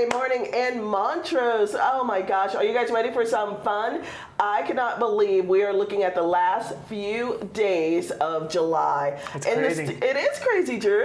Saturday morning in Montrose. Oh my gosh, are you guys ready for some fun? I cannot believe we are looking at the last few days of July. It's crazy. It is crazy, Drew.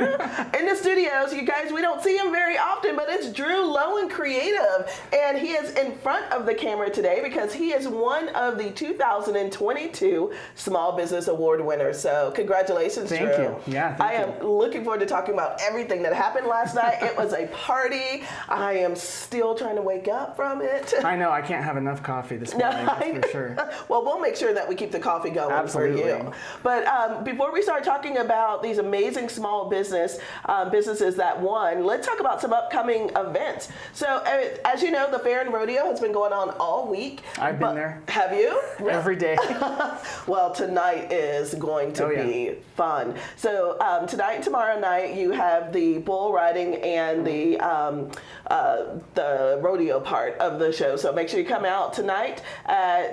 In the studios, you guys, we don't see him very often, but it's Drew Loewen Creative. And he is in front of the camera today because he is one of the 2022 Small Business Award winners. So congratulations, Drew. Thank you. Yeah, thank you. I am looking forward to talking about everything that happened last night. It was a party. I am still trying to wake up from it. I know, I can't have enough coffee this morning, that's for sure. Well, we'll make sure that we keep the coffee going. Absolutely. For you. But before we start talking about these amazing small businesses that won, let's talk about some upcoming events. So, as you know, the Fair and Rodeo has been going on all week. I've been there. Have you? Every day. Well, tonight is going to be fun. So tonight and tomorrow night, you have the bull riding and the rodeo part of the show. So make sure you come out tonight.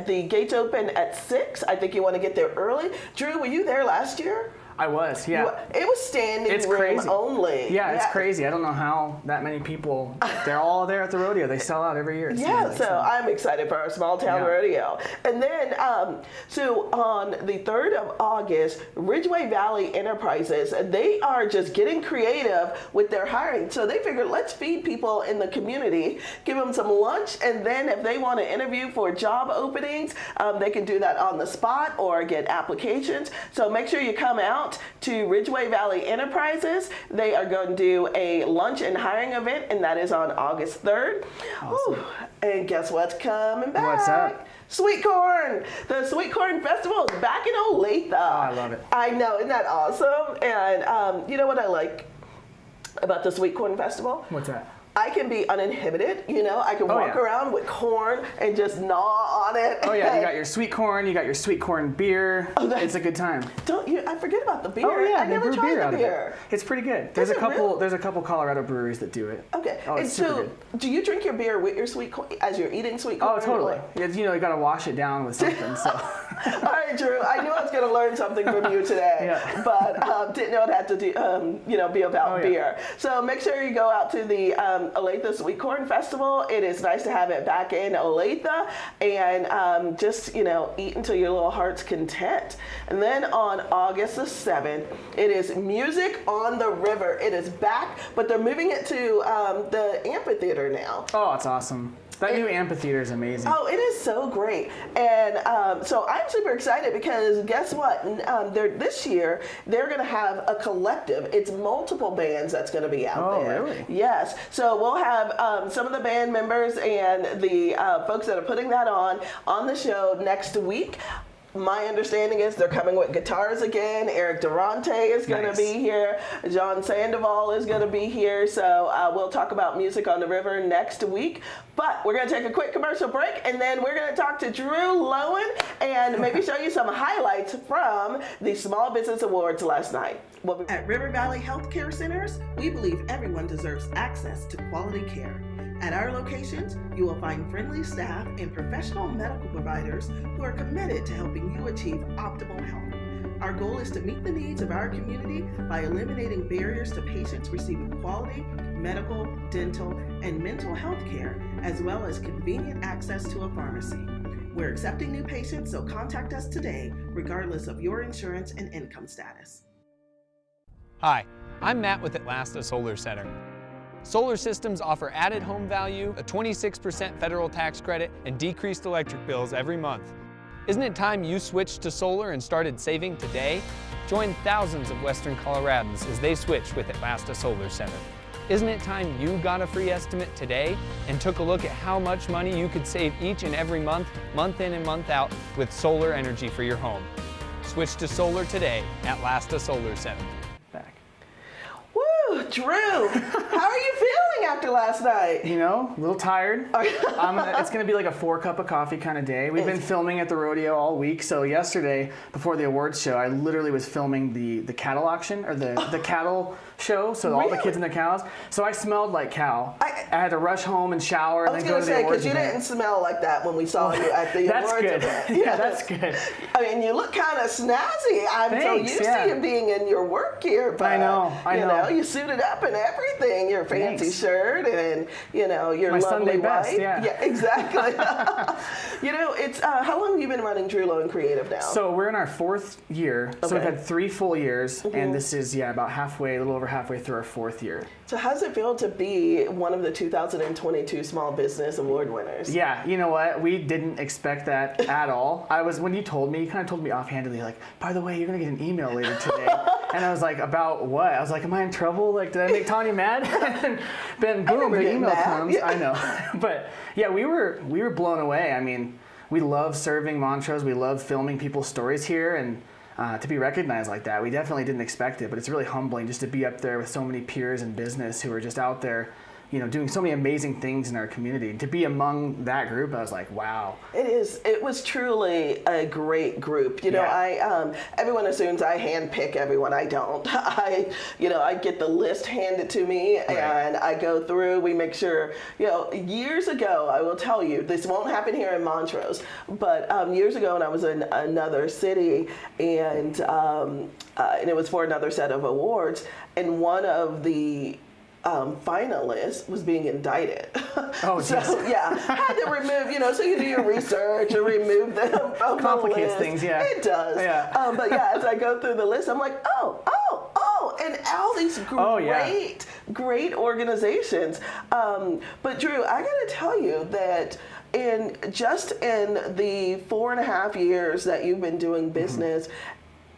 The gates open at 6. I think you want to get there early. Drew, were you there last year? I was, yeah. It was standing room crazy. only. Yeah, it's crazy. I don't know how that many people, they're all there at the rodeo. They sell out every year. So I'm excited for our small town rodeo. And then, so on the 3rd of August, Ridgeway Valley Enterprises, they are just getting creative with their hiring. So they figured, let's feed people in the community, give them some lunch, and then if they want to interview for job openings, they can do that on the spot or get applications. So make sure you come out to Ridgeway Valley Enterprises. They are going to do a lunch and hiring event, and that is on August 3rd. Awesome. And guess what's coming back? What's up? Sweet corn. The Sweet Corn Festival is back in Olathe. Oh, I love it. I know, isn't that awesome? And you know what I like about the Sweet Corn Festival? What's that? I can be uninhibited, I can walk around with corn and just gnaw on it. Oh yeah, you got your sweet corn, you got your sweet corn beer. It's a good time. I forget about the beer. Oh yeah, I never tried the beer. It's pretty good. There's a couple Colorado breweries that do it. Okay. Oh, and so, do you drink your beer with your sweet corn as you're eating sweet corn? Oh, totally. Yeah, you got to wash it down with something. So. All right, Drew. I knew I was going to learn something from you today, but didn't know it had to do, be about beer. So make sure you go out to the Olathe Sweet Corn Festival. It is nice to have it back in Olathe, and just eat until your little heart's content. And then on August the 7th, it is Music on the River. It is back, but they're moving it to the amphitheater now. Oh, it's awesome. That new amphitheater is amazing. Oh, it is so great. And so I'm super excited because guess what? This year, they're going to have a collective. It's multiple bands that's going to be out there. Oh, really? Yes. So we'll have some of the band members and the folks that are putting that on the show next week. My understanding is they're coming with guitars again. Eric Durante is going to be here. John Sandoval is going to be here. So we'll talk about Music on the River next week. But we're going to take a quick commercial break, and then we're going to talk to Drew Loewen and maybe show you some highlights from the Small Business Awards last night. At River Valley Healthcare Centers, we believe everyone deserves access to quality care. At our locations, you will find friendly staff and professional medical providers who are committed to helping you achieve optimal health. Our goal is to meet the needs of our community by eliminating barriers to patients receiving quality medical, dental, and mental health care, as well as convenient access to a pharmacy. We're accepting new patients, so contact us today, regardless of your insurance and income status. Hi, I'm Matt with Atlasta Solar Center. Solar systems offer added home value, a 26% federal tax credit, and decreased electric bills every month. Isn't it time you switched to solar and started saving today? Join thousands of Western Coloradans as they switch with Atlasta Solar Center. Isn't it time you got a free estimate today and took a look at how much money you could save each and every month, month in and month out, with solar energy for your home? Switch to solar today at Atlasta Solar Center. Woo, Drew, how are you feeling after last night? A little tired. It's going to be like a 4 cup of coffee kind of day. We've been filming at the rodeo all week. So yesterday, before the awards show, I literally was filming the cattle auction, or the cattle show. So all the kids and the cows. So I smelled like cow. I had to rush home and shower and then go to the awards because you didn't smell like that when we saw you at the that's awards good. event. Yeah, that's good. I mean, you look kind of snazzy. I'm Thanks, so used to you being in your work gear, but I know. You suited up and everything. Your fancy Thanks. shirt and your my lovely Sunday best, wife. yeah. Exactly. It's how long have you been running Drew Loewen Creative now? So we're in our 4th year. Okay. So we've had 3 full years, and this is about halfway, a little over halfway through our 4th year. So how does it feel to be one of the 2022 Small Business Award winners? Yeah, you know what? We didn't expect that at all. When you told me, you kind of told me offhandedly, like, by the way, you're gonna get an email later today. And I was like, about what? I was like, am I in trouble? Like, did I make Tanya mad? And then boom, the email comes. Yeah. I know. But yeah, we were blown away. I mean, we love serving Montrose. We love filming people's stories here, and to be recognized like that, we definitely didn't expect it. But it's really humbling just to be up there with so many peers in business who are just out there, doing so many amazing things in our community. And to be among that group, I was like, wow. It was truly a great group. Yeah. Everyone assumes I handpick everyone. I don't. I get the list handed to me, right. and I go through. We make sure. Years ago, I will tell you, this won't happen here in Montrose, but years ago when I was in another city, and it was for another set of awards, and one of the finalist was being indicted. Oh, so yeah, had to remove, so you do your research and remove them from complicates the list. things, yeah. It does. Yeah. But yeah, as I go through the list, I'm like, and all these great organizations. But Drew, I got to tell you that in the 4.5 years that you've been doing business,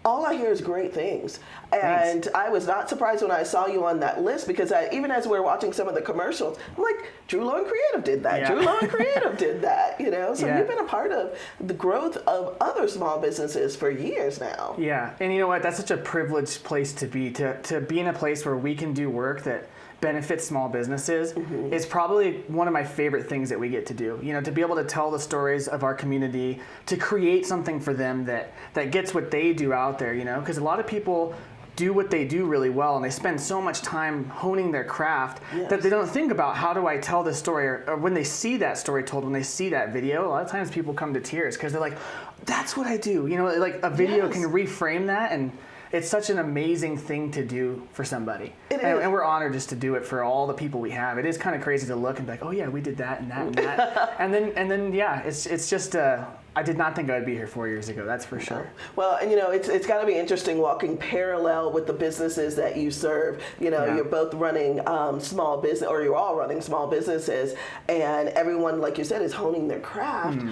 all I hear is great things. And Thanks. I was not surprised when I saw you on that list, because even as we were watching some of the commercials, I'm like, Drew Loewen Creative did that. Yeah. Drew Loewen Creative did that. So Yeah. you've been a part of the growth of other small businesses for years now. Yeah, and you know what? That's such a privileged place to be in a place where we can do work that benefits small businesses. Is probably one of my favorite things that we get to do. To be able to tell the stories of our community, to create something for them that gets what they do out there, because a lot of people do what they do really well, and they spend so much time honing their craft that they don't think about, how do I tell this story, or when they see that story told, when they see that video, a lot of times people come to tears because they're like, that's what I do. Like a video can reframe that, and it's such an amazing thing to do for somebody. And we're honored just to do it for all the people we have. It is kind of crazy to look and be like, oh yeah, we did that and that and that. and then yeah, it's just I did not think I would be here 4 years ago, that's for sure. Well, and it's got to be interesting walking parallel with the businesses that you serve. You're both running small business, or you're all running small businesses, and everyone, like you said, is honing their craft.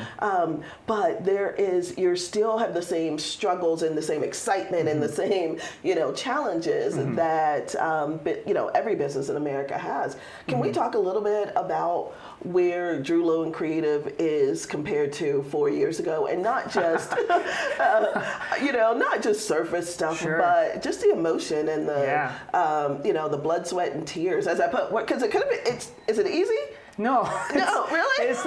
But you still have the same struggles and the same excitement and the same, challenges that, every business in America has. Can we talk a little bit about where Drew Loewen Creative is compared to 4 years ago, and not just, not just surface stuff, but just the emotion and the, the blood, sweat, and tears. As I put, because it could have been. Is it easy? No, really? This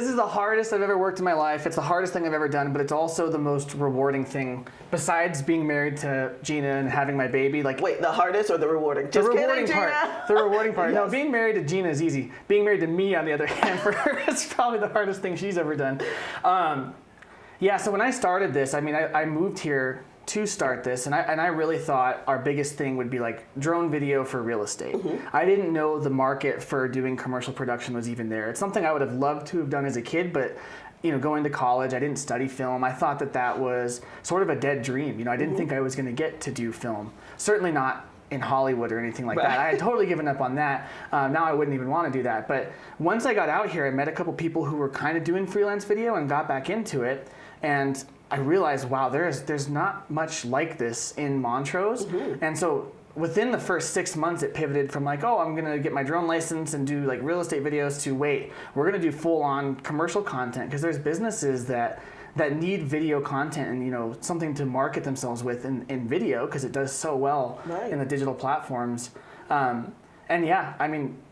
is the hardest I've ever worked in my life. It's the hardest thing I've ever done, but it's also the most rewarding thing. Besides being married to Gina and having my baby, wait, the hardest or the rewarding? The rewarding part. The rewarding part. Yes. No, being married to Gina is easy. Being married to me, on the other hand, for her, is probably the hardest thing she's ever done. So when I started this, I moved here to start this, and I really thought our biggest thing would be like drone video for real estate. I didn't know the market for doing commercial production was even there. It's something I would have loved to have done as a kid, but going to college, I didn't study film. I thought that was sort of a dead dream. I didn't think I was going to get to do film. Certainly not in Hollywood or anything like that. I had totally given up on that. Now I wouldn't even want to do that. But once I got out here, I met a couple people who were kind of doing freelance video and got back into it. And I realized, wow, there's not much like this in Montrose. And so within the first 6 months, it pivoted from like, oh, I'm going to get my drone license and do like real estate videos, to wait, we're going to do full on commercial content, because there's businesses that need video content and something to market themselves with in video, because it does so well in the digital platforms. And yeah,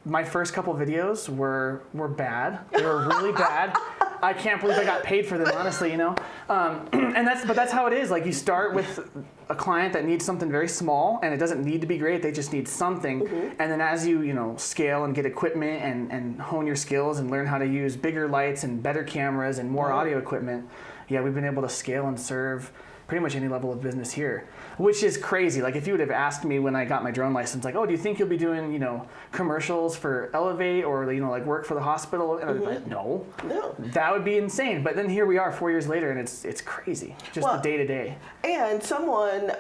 my first couple videos were bad. They were really bad. I can't believe I got paid for them, honestly, you know? And that's how it is. Like, you start with a client that needs something very small, and it doesn't need to be great, they just need something. And then as you know, scale and get equipment and hone your skills and learn how to use bigger lights and better cameras and more audio equipment, yeah, we've been able to scale and serve pretty much any level of business here, which is crazy. Like, if you would have asked me when I got my drone license, like, oh, do you think you'll be doing, you know, commercials for Elevate or, you know, like work for the hospital? And I'd be like, no, that would be insane. But then here we are 4 years later, and it's crazy, just the day to day. And someone,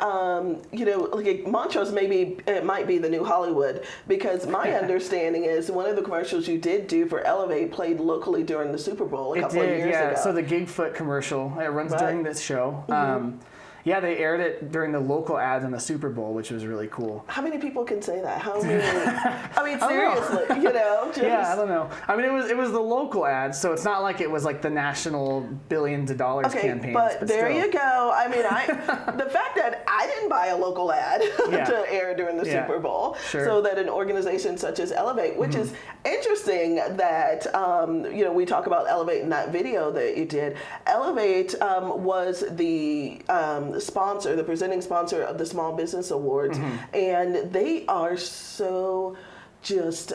you know, like Montrose, maybe it might be the new Hollywood, because my understanding is one of the commercials you did do for Elevate played locally during the Super Bowl a couple of years ago. So the Gigfoot commercial, it runs during this show. Yeah, they aired it during the local ads on the Super Bowl, which was really cool. How many people can say that? How many? I mean, seriously, you know? Just... Yeah, I don't know. I mean, it was the local ads, so it's not like it was like the national billions of dollars campaigns. But there you go. I mean, the fact that I didn't buy a local ad to air during the Super Bowl, so that an organization such as Elevate, which is interesting that, you know, we talk about Elevate in that video that you did. Elevate was the sponsor, the presenting sponsor of the Small Business Awards, and they are so just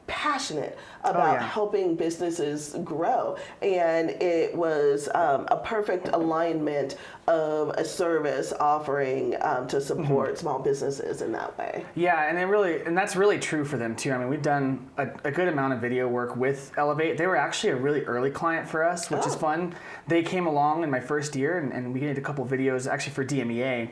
passionate about helping businesses grow, and it was a perfect alignment of a service offering to support small businesses in that way. Yeah, and that's really true for them too. I mean, we've done a good amount of video work with Elevate. They were actually a really early client for us, which is fun. They came along in my first year, and we did a couple videos actually for DMEA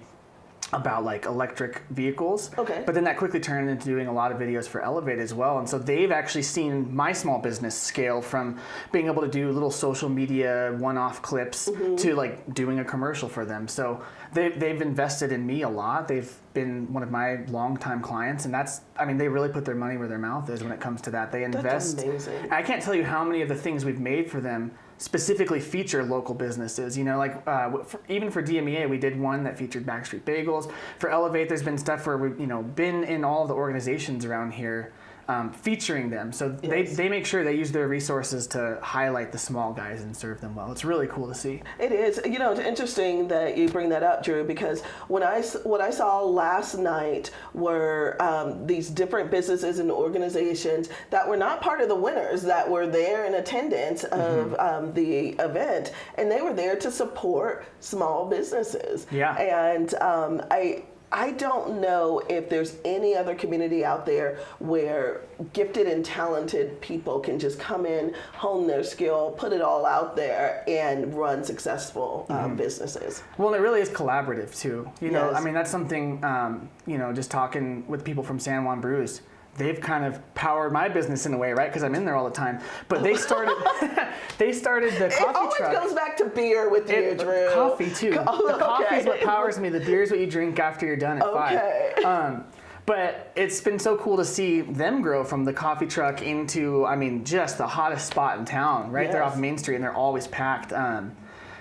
about like electric vehicles. But then that quickly turned into doing a lot of videos for Elevate as well. And so they've actually seen my small business scale from being able to do little social media one-off clips to like doing a commercial for them. So they've invested in me a lot. They've been one of my longtime clients, and that's, I mean, they really put their money where their mouth is when it comes to that. They invest. That's amazing. I can't tell you how many of the things we've made for them specifically feature local businesses. You know, like even for DMEA, we did one that featured Backstreet Bagels. For Elevate, there's been stuff where we've, you know, been in all of the organizations around here featuring them. So they make sure they use their resources to highlight the small guys and serve them well. It's really cool to see. It is. You know, it's interesting that you bring that up, Drew, because what I saw last night were these different businesses and organizations that were not part of the winners that were there in attendance of the event, and they were there to support small businesses. Yeah. And I don't know if there's any other community out there where gifted and talented people can just come in, hone their skill, put it all out there, and run successful businesses. Well, it really is collaborative too. You know, I mean, that's something, you know, just talking with people from San Juan Brews, they've kind of powered my business in a way, right? Because I'm in there all the time. But they started, the coffee truck. It always goes back to beer with you, Drew. Coffee too. The coffee is what powers me. The beer is what you drink after you're done at 5. But it's been so cool to see them grow from the coffee truck into, I mean, just the hottest spot in town, right? They're off Main Street and they're always packed.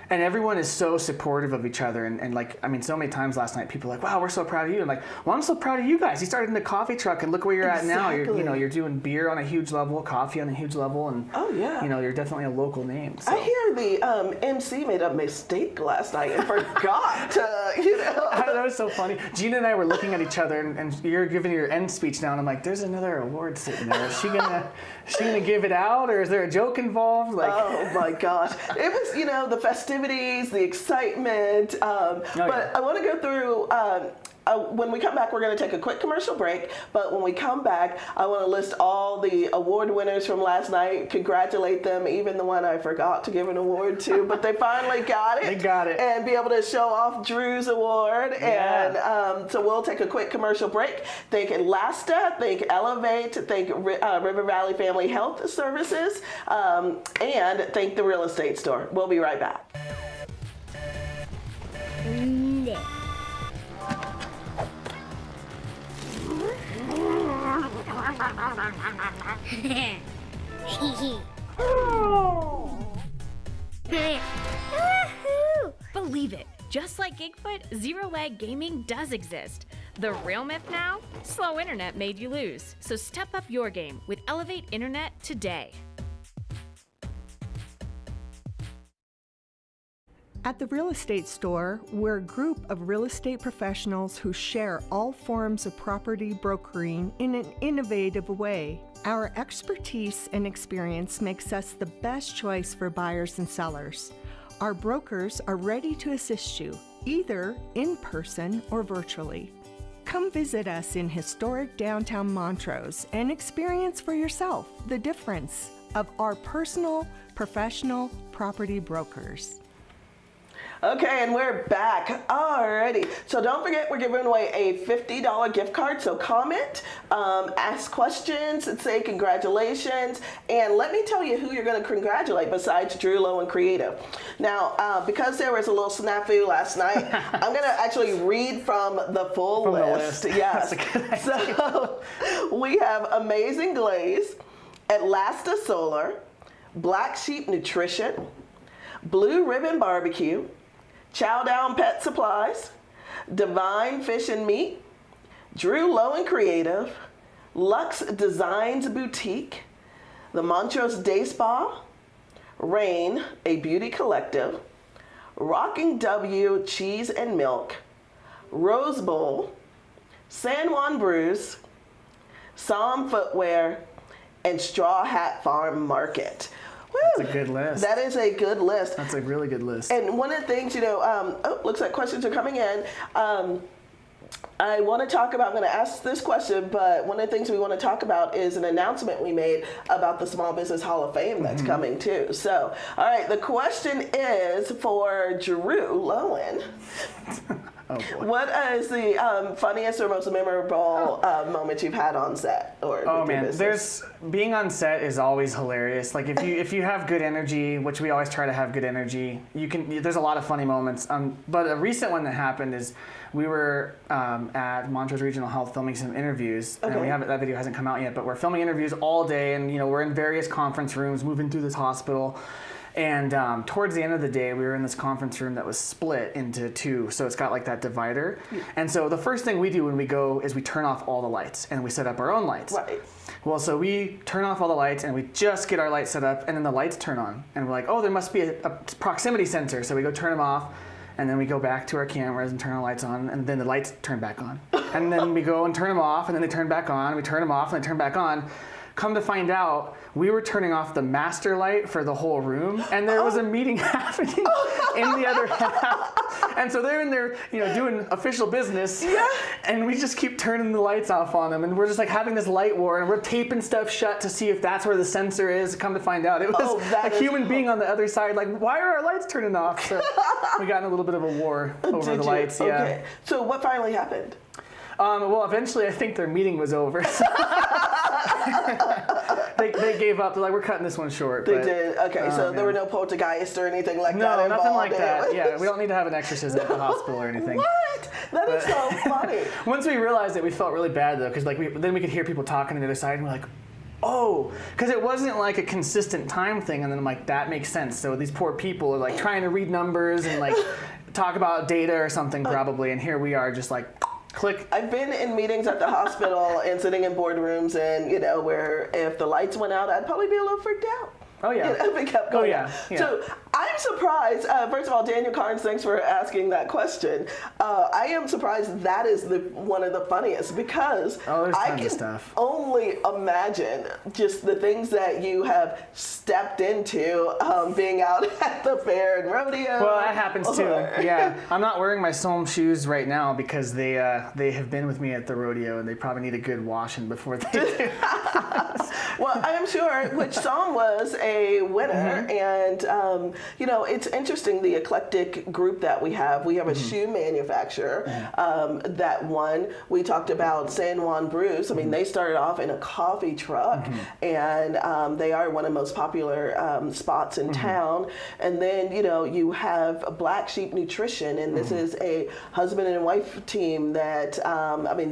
And everyone is so supportive of each other. And like, I mean, so many times last night, people are like, wow, we're so proud of you. I'm like, well, I'm so proud of you guys. You started in the coffee truck and look where you're at now. You're doing beer on a huge level, coffee on a huge level. And, you know, you're definitely a local name. So. I hear the MC made a mistake last night and forgot to, you know. That was so funny. Gina and I were looking at each other and you're giving your end speech now. And I'm like, there's another award sitting there. Is she gonna give it out, or is there a joke involved? Like, oh my gosh. It was, you know, the festivities, the excitement. But I want to go through, when we come back, we're going to take a quick commercial break. But when we come back, I want to list all the award winners from last night, congratulate them, even the one I forgot to give an award to, but they finally got it. They got it. And be able to show off Drew's award. Yeah. And so we'll take a quick commercial break. Thank Lasta, thank Elevate, thank River Valley Family Health Services, and thank the real estate store. We'll be right back. Believe it, just like Gigfoot, zero lag gaming does exist. The real myth now? Slow internet made you lose. So step up your game with Elevate Internet today. At the Real Estate Store, we're a group of real estate professionals who share all forms of property brokering in an innovative way. Our expertise and experience makes us the best choice for buyers and sellers. Our brokers are ready to assist you, either in person or virtually. Come visit us in historic downtown Montrose and experience for yourself the difference of our personal, professional property brokers. Okay, and we're back. Alrighty. So don't forget, we're giving away a $50 gift card. So comment, ask questions, and say congratulations. And let me tell you who you're going to congratulate besides Drew Loewen Creative. Now, because there was a little snafu last night, I'm going to actually read from the full list. Yes. So we have Amazing Glaze, Atlasta Solar, Black Sheep Nutrition, Blue Ribbon Barbecue, Chow Down Pet Supplies, Divine Fish and Meat, Drew Loewen Creative, Lux Designs Boutique, the Montrose Day Spa, Rain, a beauty collective, Rocking W Cheese and Milk, Rose Bowl, San Juan Brews, Psalm Footwear, and Straw Hat Farm Market. That's a good list. That is a good list. That's a really good list. And one of the things, looks like questions are coming in. I want to talk about, I'm going to ask this question, but one of the things we want to talk about is an announcement we made about the Small Business Hall of Fame that's coming too. So, all right, the question is for Drew Loewen. Oh, boy. What is the funniest or most memorable moment you've had on set? Oh man, being on set is always hilarious. Like if you have good energy, which we always try to have good energy, there's a lot of funny moments. But a recent one that happened is we were at Montrose Regional Health filming some interviews, and that video hasn't come out yet. But we're filming interviews all day, and we're in various conference rooms, moving through this hospital. And towards the end of the day, we were in this conference room that was split into two. So it's got like that divider. Yeah. And so the first thing we do when we go is we turn off all the lights and we set up our own lights. Right. Well, so we turn off all the lights and we just get our lights set up, and then the lights turn on. And we're like, oh, there must be a proximity sensor. So we go turn them off, and then we go back to our cameras and turn our lights on, and then the lights turn back on. And then we go and turn them off, and then they turn back on, and we turn them off, and they turn back on. Come to find out, we were turning off the master light for the whole room, and there was a meeting happening in the other half. And so they're in there, doing official business, and we just keep turning the lights off on them, and we're just like having this light war, and we're taping stuff shut to see if that's where the sensor is. Come to find out, it was a human being on the other side, like, why are our lights turning off? So we got in a little bit of a war over the lights. Okay. So what finally happened? Well, eventually I think their meeting was over. So they gave up. They're like, we're cutting this one short. They did. Okay, so there were no poltergeists or anything like that involved? No, nothing like that. Yeah, we don't need to have an exorcism at the hospital or anything. What? That is so funny. Once we realized it, we felt really bad though, because then we could hear people talking on the other side, and we're like, oh, because it wasn't like a consistent time thing, and then I'm like, that makes sense. So these poor people are like trying to read numbers and like talk about data or something probably, and here we are just like, click. I've been in meetings at the hospital and sitting in boardrooms, and where if the lights went out, I'd probably be a little freaked out. Oh yeah. If it kept going. Oh yeah. So I'm surprised. First of all, Daniel Carnes, thanks for asking that question. I am surprised that is one of the funniest, because I can only imagine just the things that you have stepped into being out at the fair and rodeo. Well, that happens too. Yeah, I'm not wearing my Sohm shoes right now because they have been with me at the rodeo, and they probably need a good washing before they do. Well, I am sure, which Sohm was a winner, and it's interesting, the eclectic group that we have. We have a shoe manufacturer that won. We talked about San Juan Brews. I mean, they started off in a coffee truck, and they are one of the most popular spots in town. And then you have Black Sheep Nutrition, and this is a husband and wife team that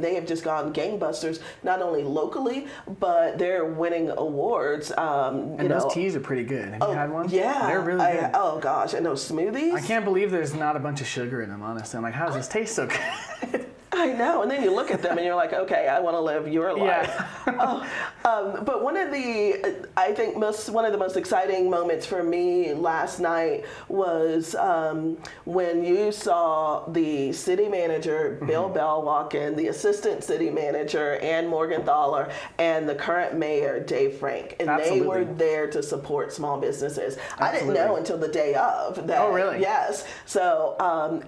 they have just gone gangbusters, not only locally, but they're winning awards. And those teas are pretty good. Have you had one? Yeah. They're really good. Oh gosh, and those smoothies. I can't believe there's not a bunch of sugar in them, honestly. I'm like, how does this taste so good? I know, and then you look at them and you're like, okay, I want to live your life. Yeah. But one of the most exciting moments for me last night was when you saw the city manager, Bill Bell, walk in, the assistant city manager, Ann Morgenthaler, and the current mayor, Dave Frank. And Absolutely. they were there to support small businesses. Absolutely. I didn't know until the day of that. Oh, really? Yes. So,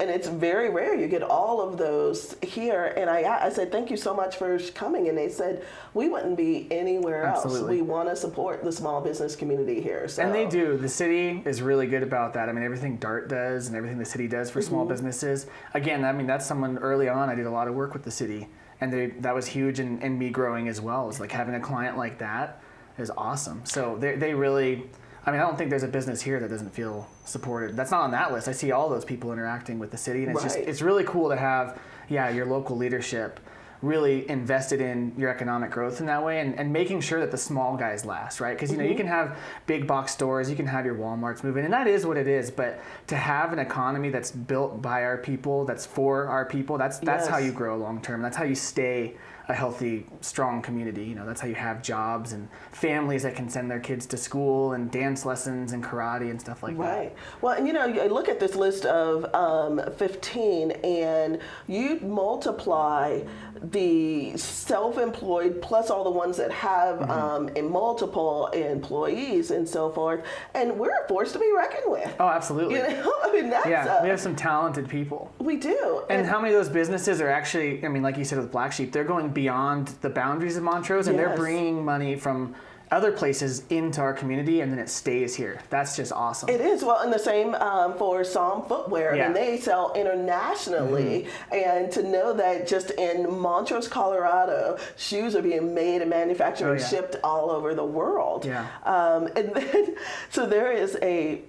and it's very rare you get all of those here. And I said, thank you so much for coming. And they said, we wouldn't be anywhere else. Absolutely. We want to support the small business community here. So. And they do. The city is really good about that. I mean, everything DART does and everything the city does for small businesses. Again, I mean, that's someone early on, I did a lot of work with the city. And that was huge in me growing as well. It's like having a client like that is awesome. So they really, I mean, I don't think there's a business here that doesn't feel supported. That's not on that list. I see all those people interacting with the city. And it's really cool to have, your local leadership really invested in your economic growth in that way and making sure that the small guys last, right? Because, you can have big box stores, you can have your Walmarts moving, and that is what it is. But to have an economy that's built by our people, that's for our people, that's how you grow long term. That's how you stay a healthy, strong community. That's how you have jobs and families that can send their kids to school and dance lessons and karate and stuff like that. Right. Well, and you look at this list of 15 and you multiply the self-employed plus all the ones that have multiple employees and so forth, and we're a force to be reckoned with. Oh, absolutely. I mean, that's we have some talented people. We do. And how many of those businesses are actually, I mean, like you said with Black Sheep, they're going beyond the boundaries of Montrose, and they're bringing money from other places into our community, and then it stays here. That's just awesome. It is. Well, and the same for Psalm Footwear. I mean, they sell internationally, and to know that just in Montrose, Colorado, shoes are being made and manufactured and shipped all over the world. Yeah. And then, so there is a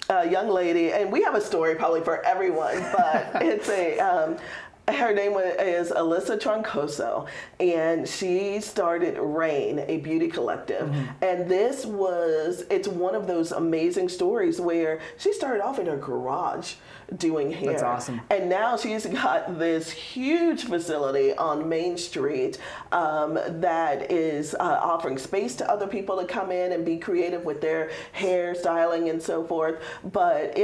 young lady, and we have a story probably for everyone, but it's her name is Alyssa Troncoso, and she started Rain, a beauty collective. And it's one of those amazing stories where she started off in her garage doing hair. That's awesome. And now she's got this huge facility on Main Street that is offering space to other people to come in and be creative with their hair styling and so forth. But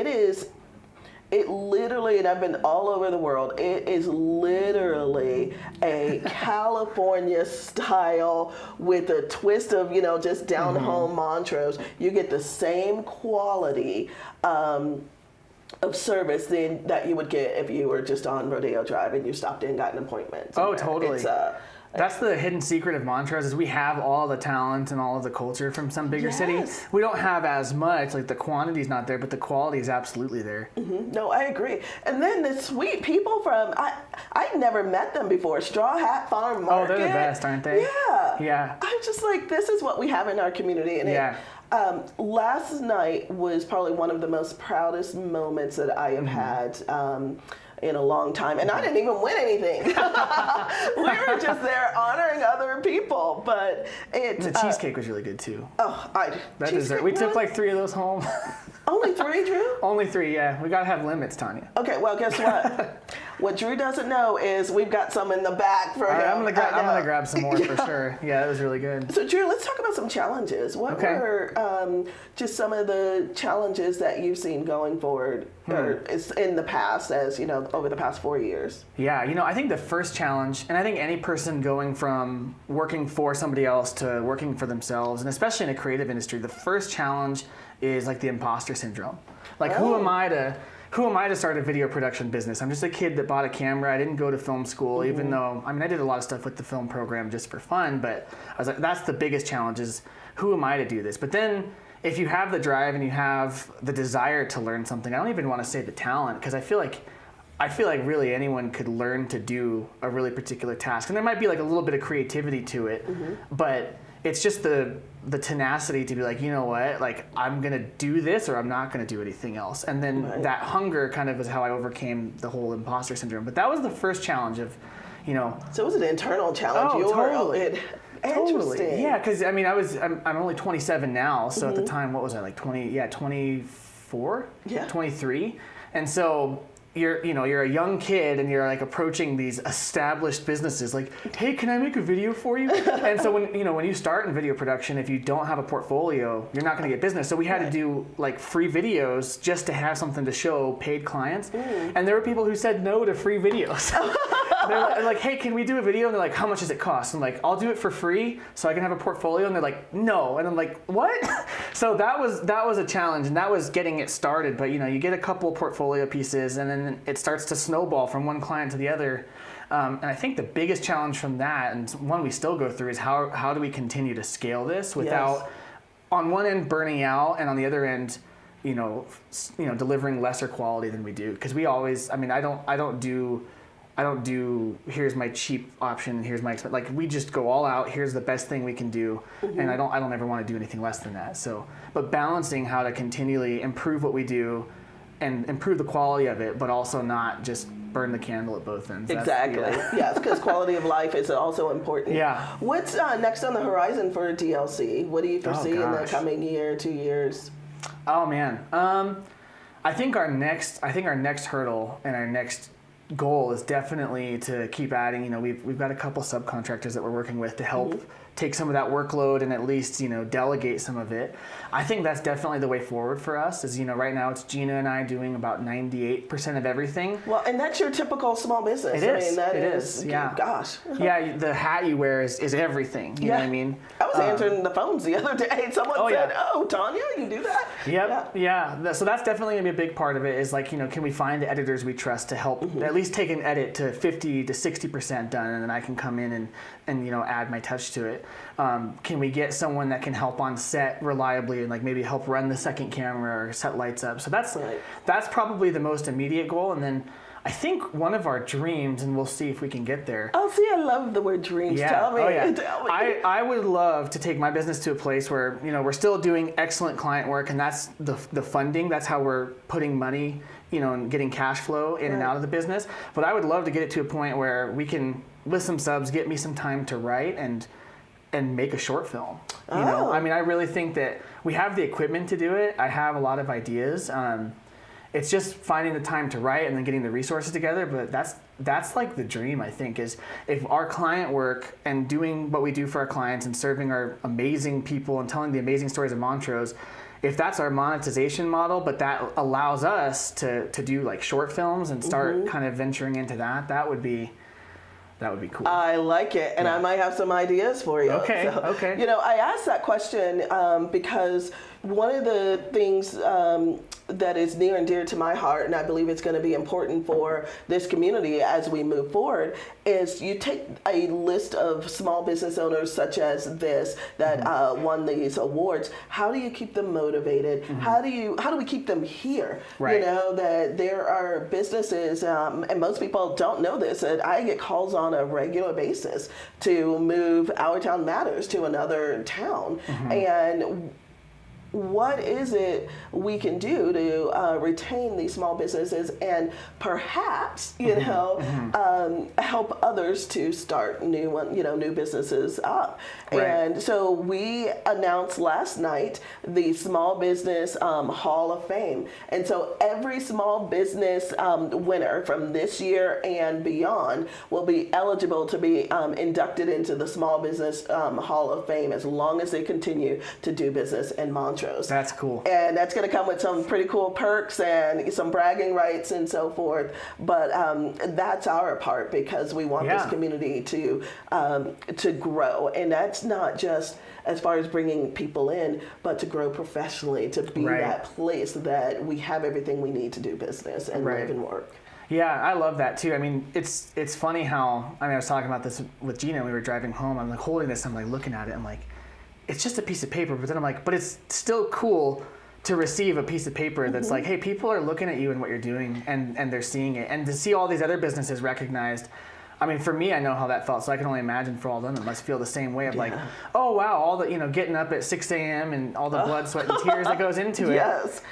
it literally, and I've been all over the world, it is literally a California style with a twist of, just down home Montrose. You get the same quality of service that you would get if you were just on Rodeo Drive and you stopped in and got an appointment. Oh, totally. That's the hidden secret of Montrose is we have all the talent and all of the culture from some bigger city. We don't have as much, like the quantity's not there, but the quality is absolutely there. No, I agree. And then the sweet people from, I'd never met them before, Straw Hat Farm Market. Oh, they're the best, aren't they? Yeah. Yeah. I'm just like, this is what we have in our community. And last night was probably one of the most proudest moments that I have had in a long time. And I didn't even win anything. We were just there honoring other people. But the cheesecake was really good too. Oh, we took like 3 of those home. Only 3, Drew? Only 3, yeah. We gotta have limits, Tanya. Okay, well, guess what? What Drew doesn't know is we've got some in the back for him. I'm gonna grab some more for sure. Yeah, that was really good. So Drew, let's talk about some challenges. What were just some of the challenges that you've seen going forward or in the past, as over the past 4 years? Yeah, I think the first challenge, and I think any person going from working for somebody else to working for themselves, and especially in a creative industry, the first challenge is like the imposter syndrome. Like, who am I to start a video production business? I'm just a kid that bought a camera. I didn't go to film school, even though, I did a lot of stuff with the film program just for fun, but I was like, that's the biggest challenge is, who am I to do this? But then, if you have the drive and you have the desire to learn something, I don't even want to say the talent, because I feel like really anyone could learn to do a really particular task. And there might be like a little bit of creativity to it, but it's just the tenacity to be like, you know what, like I'm gonna do this or I'm not gonna do anything else. And then that hunger kind of is how I overcame the whole imposter syndrome. But that was the first challenge of, So it was an internal challenge. Oh, totally. Interesting. Yeah, because I'm only 27 now, so at the time, what was I, like 24? Yeah. 23. And so you're a young kid and you're like approaching these established businesses like, hey, can I make a video for you? And so when you start in video production, if you don't have a portfolio, you're not going to get business. So we had to do like free videos just to have something to show paid clients. And there were people who said no to free videos. They're like, hey, can we do a video? And they're like, how much does it cost? I'm like, I'll do it for free so I can have a portfolio. And they're like, no. And I'm like, what? So that was a challenge, and that was getting it started. But you get a couple portfolio pieces, and then it starts to snowball from one client to the other. And I think the biggest challenge from that, and one we still go through, is how do we continue to scale this without, on one end, burning out, and on the other end, delivering lesser quality than we do. Because we always, I don't do here's my cheap option, here's my expense. Like, we just go all out, here's the best thing we can do, and I don't ever want to do anything less than that. So, but balancing how to continually improve what we do and improve the quality of it, but also not just burn the candle at both ends. Exactly. Yes, because quality of life is also important. Yeah. What's next on the horizon for DLC? What do you foresee in the coming year, 2 years? Oh man, I think our next hurdle and our next goal is definitely to keep adding. We've got a couple subcontractors that we're working with to help take some of that workload and at least delegate some of it. I think that's definitely the way forward for us. Is right now it's Gina and I doing about 98% of everything. Well, and that's your typical small business. It is. That it is. Yeah. Gosh. Yeah. The hat you wear is everything. You know what I mean? I was answering the phones the other day. Someone said, "Oh, Tanya, you do that?" Yep. Yeah. So that's definitely gonna be a big part of it. Is like, can we find editors we trust to help at least take an edit to 50 to 60% done, and then I can come in and add my touch to it. Can we get someone that can help on set reliably and like maybe help run the second camera or set lights up? So that's probably the most immediate goal. And then I think one of our dreams, and we'll see if we can get there. Oh, see, I love the word dreams. Yeah. Tell me. Oh, yeah. Tell me. I would love to take my business to a place where we're still doing excellent client work, and that's the funding. That's how we're putting money, and getting cash flow in and out of the business. But I would love to get it to a point where we can, with some subs, get me some time to write and make a short film. I really think that we have the equipment to do it. I have a lot of ideas. It's just finding the time to write and then getting the resources together. But that's like the dream, I think, is if our client work and doing what we do for our clients and serving our amazing people and telling the amazing stories of Montrose, if that's our monetization model, but that allows us to do like short films and start kind of venturing into that would be cool. I like it, and I might have some ideas for you. Okay. I asked that question because one of the things that is near and dear to my heart, and I believe it's going to be important for this community as we move forward, is you take a list of small business owners such as this that won these awards. How do you keep them motivated? How do we keep them here? Right. That there are businesses, and most people don't know this, that I get calls on a regular basis to move Our Town Matters to another town. And what is it we can do to retain these small businesses and perhaps, help others to start new businesses up? Right. And so we announced last night the Small Business Hall of Fame. And so every small business winner from this year and beyond will be eligible to be inducted into the Small Business Hall of Fame as long as they continue to do business in Montrose. That's cool. And that's going to come with some pretty cool perks and some bragging rights and so forth. But that's our part, because we want this community to grow. And that's not just as far as bringing people in, but to grow professionally, to be that place that we have everything we need to do business and live and work. Yeah, I love that too. It's funny how, I was talking about this with Gina. We were driving home. I'm like holding this. I'm like looking at it. I'm like, it's just a piece of paper. But then I'm like, but it's still cool to receive a piece of paper that's like, hey, people are looking at you and what you're doing, and they're seeing it. And to see all these other businesses recognized, for me, I know how that felt, so I can only imagine for all of them, it must feel the same way of like, oh wow, all the, getting up at 6 a.m. and all the blood, sweat, and tears that goes into it. Yes.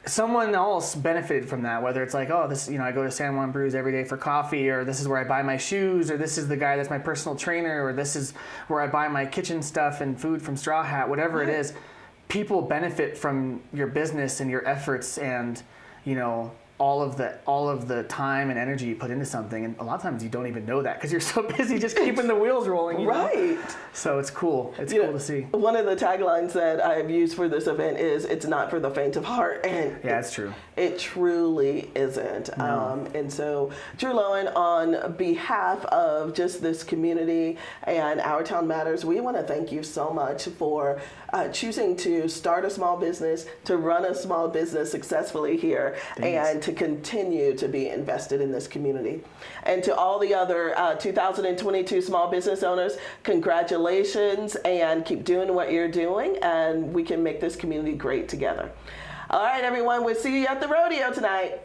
Someone else benefited from that, whether it's like, oh, this, I go to San Juan Brews every day for coffee, or this is where I buy my shoes, or this is the guy that's my personal trainer, or this is where I buy my kitchen stuff and food from Straw Hat, whatever it is. People benefit from your business and your efforts, and all of the time and energy you put into something, and a lot of times you don't even know that because you're so busy just keeping the wheels rolling. You know? Right. So it's cool. It's cool to see. One of the taglines that I've used for this event is "It's not for the faint of heart," and yeah, it's true. It truly isn't. No. And so, Drew Loewen, on behalf of just this community and Our Town Matters, we want to thank you so much for choosing to start a small business, to run a small business successfully here, and to continue to be invested in this community. And to all the other 2022 small business owners, congratulations, and keep doing what you're doing, and we can make this community great together. All right, everyone, we'll see you at the rodeo tonight.